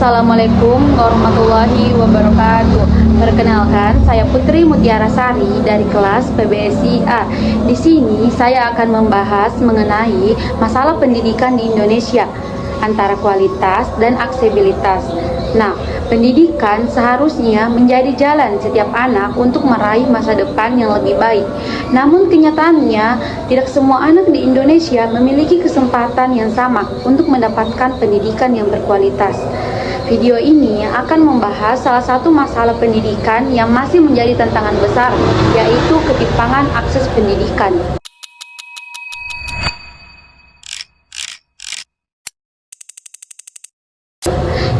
Assalamualaikum warahmatullahi wabarakatuh. Perkenalkan, saya Putri Mutiara Sari dari kelas PBSI A. Di sini saya akan membahas mengenai masalah pendidikan di Indonesia, antara kualitas dan aksesibilitas. Nah, pendidikan seharusnya menjadi jalan setiap anak untuk meraih masa depan yang lebih baik. Namun kenyataannya, tidak semua anak di Indonesia memiliki kesempatan yang sama untuk mendapatkan pendidikan yang berkualitas. Video ini akan membahas salah satu masalah pendidikan yang masih menjadi tantangan besar, yaitu ketimpangan akses pendidikan.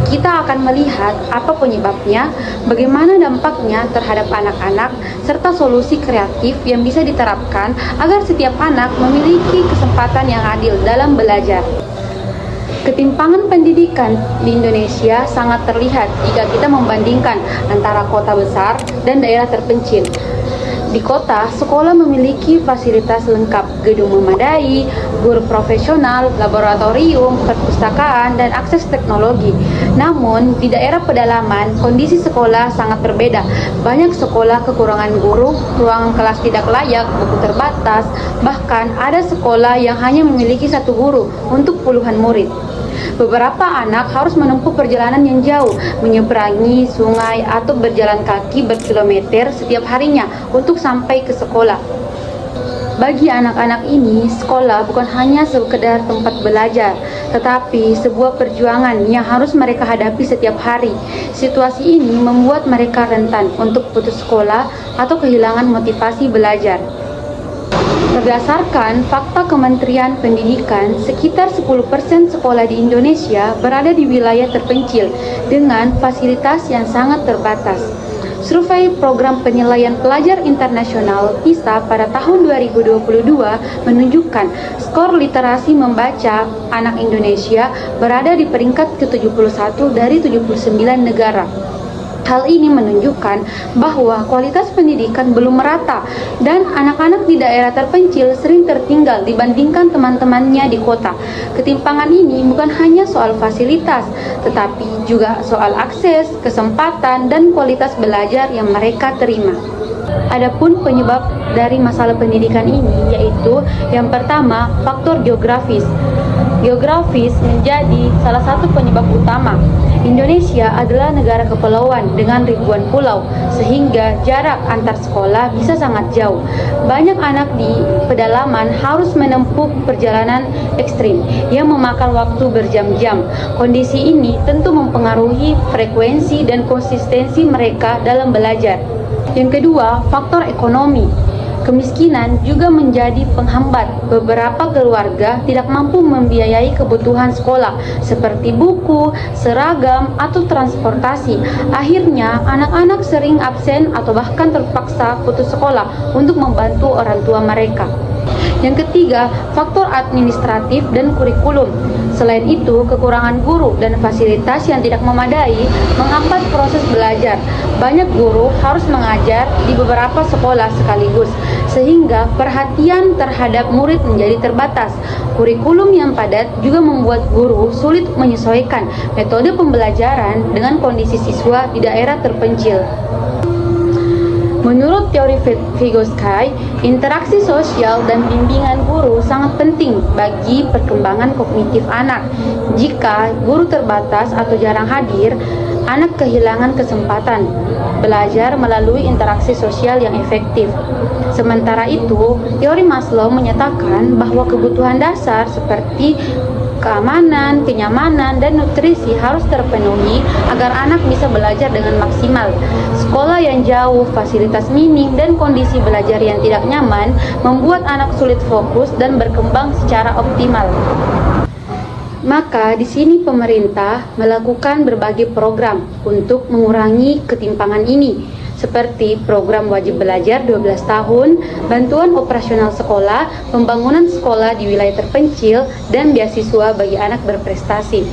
Kita akan melihat apa penyebabnya, bagaimana dampaknya terhadap anak-anak, serta solusi kreatif yang bisa diterapkan agar setiap anak memiliki kesempatan yang adil dalam belajar. Ketimpangan pendidikan di Indonesia sangat terlihat jika kita membandingkan antara kota besar dan daerah terpencil. Di kota, sekolah memiliki fasilitas lengkap, gedung memadai, guru profesional, laboratorium, perpustakaan, dan akses teknologi. Namun, di daerah pedalaman, kondisi sekolah sangat berbeda. Banyak sekolah kekurangan guru, ruangan kelas tidak layak, buku terbatas, bahkan ada sekolah yang hanya memiliki satu guru untuk puluhan murid. Beberapa anak harus menempuh perjalanan yang jauh, menyeberangi sungai atau berjalan kaki berkilometer setiap harinya untuk sampai ke sekolah. Bagi anak-anak ini, sekolah bukan hanya sekedar tempat belajar, tetapi sebuah perjuangan yang harus mereka hadapi setiap hari. Situasi ini membuat mereka rentan untuk putus sekolah atau kehilangan motivasi belajar. Berdasarkan fakta Kementerian Pendidikan, sekitar 10% sekolah di Indonesia berada di wilayah terpencil dengan fasilitas yang sangat terbatas. Survei Program Penilaian Pelajar Internasional PISA pada tahun 2022 menunjukkan skor literasi membaca anak Indonesia berada di peringkat ke-71 dari 79 negara. Hal ini menunjukkan bahwa kualitas pendidikan belum merata dan anak-anak di daerah terpencil sering tertinggal dibandingkan teman-temannya di kota. Ketimpangan ini bukan hanya soal fasilitas, tetapi juga soal akses, kesempatan, dan kualitas belajar yang mereka terima. Adapun penyebab dari masalah pendidikan ini yaitu yang pertama, faktor geografis. Geografis menjadi salah satu penyebab utama. Indonesia adalah negara kepulauan dengan ribuan pulau, sehingga jarak antar sekolah bisa sangat jauh. Banyak anak di pedalaman harus menempuh perjalanan ekstrim yang memakan waktu berjam-jam. Kondisi ini tentu mempengaruhi frekuensi dan konsistensi mereka dalam belajar. Yang kedua, faktor ekonomi. Kemiskinan juga menjadi penghambat. Beberapa keluarga tidak mampu membiayai kebutuhan sekolah seperti buku, seragam, atau transportasi. Akhirnya, anak-anak sering absen atau bahkan terpaksa putus sekolah untuk membantu orang tua mereka. Yang ketiga, faktor administratif dan kurikulum. Selain itu, kekurangan guru dan fasilitas yang tidak memadai menghambat proses belajar. Banyak guru harus mengajar di beberapa sekolah sekaligus, sehingga perhatian terhadap murid menjadi terbatas. Kurikulum yang padat juga membuat guru sulit menyesuaikan metode pembelajaran dengan kondisi siswa di daerah terpencil. Menurut teori Vygotsky, interaksi sosial dan bimbingan guru sangat penting bagi perkembangan kognitif anak. Jika guru terbatas atau jarang hadir, anak kehilangan kesempatan belajar melalui interaksi sosial yang efektif. Sementara itu, teori Maslow menyatakan bahwa kebutuhan dasar seperti keamanan, kenyamanan, dan nutrisi harus terpenuhi agar anak bisa belajar dengan maksimal. Sekolah yang jauh, fasilitas minim, dan kondisi belajar yang tidak nyaman membuat anak sulit fokus dan berkembang secara optimal. Maka di sini pemerintah melakukan berbagai program untuk mengurangi ketimpangan ini, seperti program wajib belajar 12 tahun, bantuan operasional sekolah, pembangunan sekolah di wilayah terpencil, dan beasiswa bagi anak berprestasi.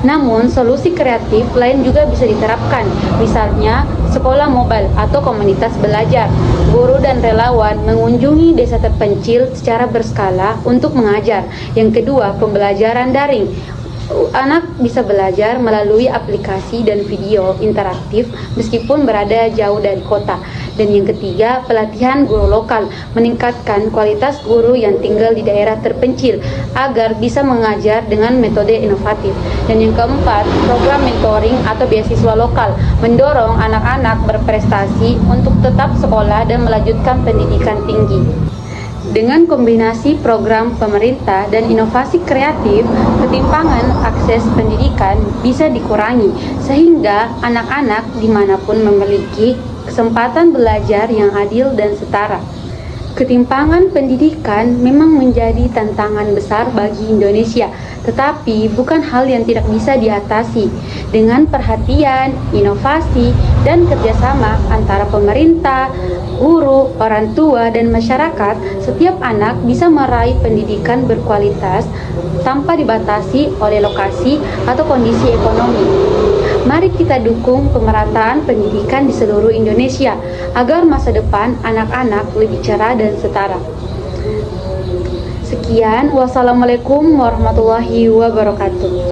Namun, solusi kreatif lain juga bisa diterapkan, misalnya sekolah mobile atau komunitas belajar. Guru dan relawan mengunjungi desa terpencil secara berskala untuk mengajar. Yang kedua, pembelajaran daring. Anak bisa belajar melalui aplikasi dan video interaktif meskipun berada jauh dari kota. Dan yang ketiga, pelatihan guru lokal, meningkatkan kualitas guru yang tinggal di daerah terpencil agar bisa mengajar dengan metode inovatif. Dan yang keempat, program mentoring atau beasiswa lokal, mendorong anak-anak berprestasi untuk tetap sekolah dan melanjutkan pendidikan tinggi. Dengan kombinasi program pemerintah dan inovasi kreatif, ketimpangan akses pendidikan bisa dikurangi sehingga anak-anak dimanapun memiliki kesempatan belajar yang adil dan setara. Ketimpangan pendidikan memang menjadi tantangan besar bagi Indonesia, tetapi bukan hal yang tidak bisa diatasi. Dengan perhatian, inovasi, dan kerjasama antara pemerintah, guru, orang tua, dan masyarakat, setiap anak bisa meraih pendidikan berkualitas tanpa dibatasi oleh lokasi atau kondisi ekonomi. Mari kita dukung pemerataan pendidikan di seluruh Indonesia agar masa depan anak-anak lebih cerah dan setara. Sekian, wassalamualaikum warahmatullahi wabarakatuh.